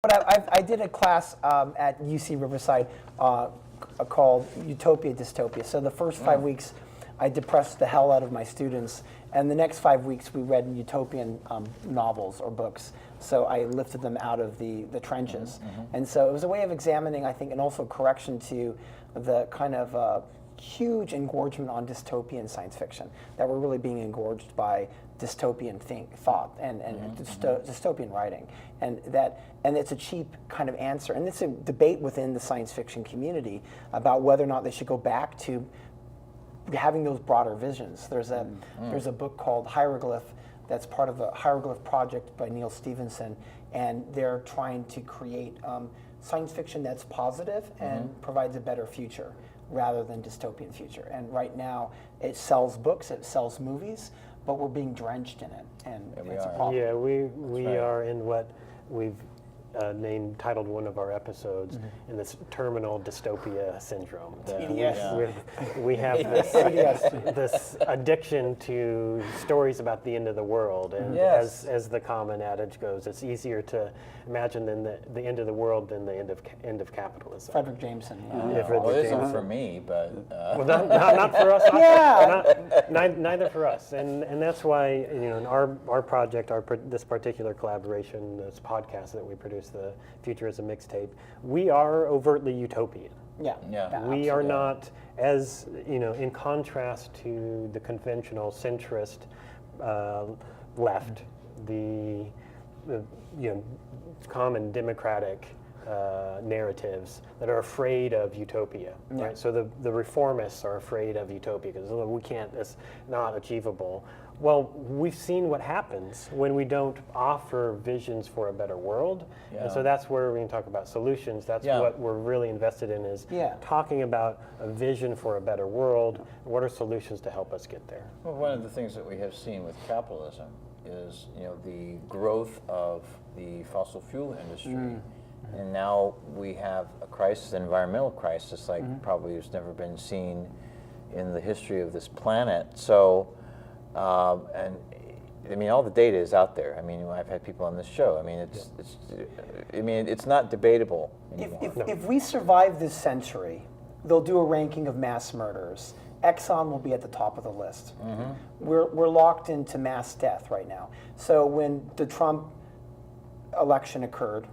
but I did a class at UC Riverside called Utopia, Dystopia. So the first 5 weeks, I depressed the hell out of my students, and the next 5 weeks we read utopian novels or books. So I lifted them out of the trenches. And so it was a way of examining, I think, and also correction to the kind of huge engorgement on dystopian science fiction, that we're really being engorged by dystopian thought and dystopian writing, and it's a cheap kind of answer, and it's a debate within the science fiction community about whether or not they should go back to having those broader visions. There's a book called Hieroglyph that's part of a Hieroglyph project by Neil Stephenson, and they're trying to create science fiction that's positive and provides a better future rather than dystopian future. And right now it sells books, it sells movies, but we're being drenched in it, and it's a problem. Yeah, we are in what we've titled one of our episodes in this terminal dystopia syndrome. We have this addiction to stories about the end of the world, and as the common adage goes, it's easier to imagine than the end of the world than the end of capitalism. Frederick Jameson. Well, it isn't for me, but well, not for us. Neither for us, and that's why in our project, this particular collaboration, this podcast that we produce, the Future Is A Mixtape, we are overtly utopian. We are not, as in contrast to the conventional centrist left, the common democratic narratives that are afraid of utopia, right? So the reformists are afraid of utopia because we can't, it's not achievable. Well, we've seen what happens when we don't offer visions for a better world, and so that's where we can talk about solutions. That's what we're really invested in, is talking about a vision for a better world. What are solutions to help us get there? Well, one of the things that we have seen with capitalism is the growth of the fossil fuel industry. And now we have a crisis, an environmental crisis, like probably has never been seen in the history of this planet. So, and I mean, all the data is out there. I mean, I've had people on this show. I mean, it's not debatable anymore. If we survive this century, they'll do a ranking of mass murders. Exxon will be at the top of the list. We're locked into mass death right now. So when the Trump election occurred,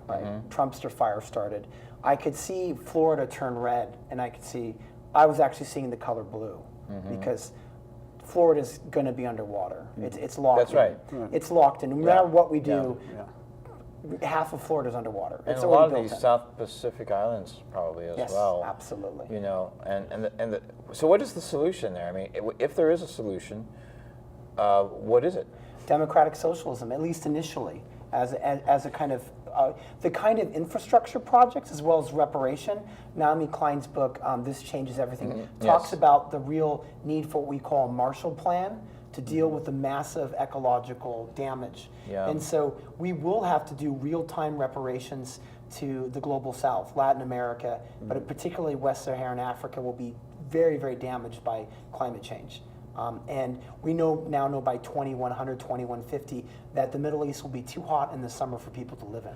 Trumpster fire started, I could see Florida turn red, and I was actually seeing the color blue, because Florida's going to be underwater. It's locked in. That's right. It's locked in. No matter what we do, half of Florida's underwater. And a lot of these South Pacific islands probably as well. Yes, absolutely. So what is the solution there? I mean, if there is a solution, what is it? Democratic socialism, at least initially, as a kind of the kind of infrastructure projects as well as reparation. Naomi Klein's book, This Changes Everything, talks about the real need for what we call a Marshall Plan to deal with the massive ecological damage. And so we will have to do real-time reparations to the global south, Latin America, but particularly West-Saharan Africa will be very, very damaged by climate change. And we now know by 2100, 2150 that the Middle East will be too hot in the summer for people to live in.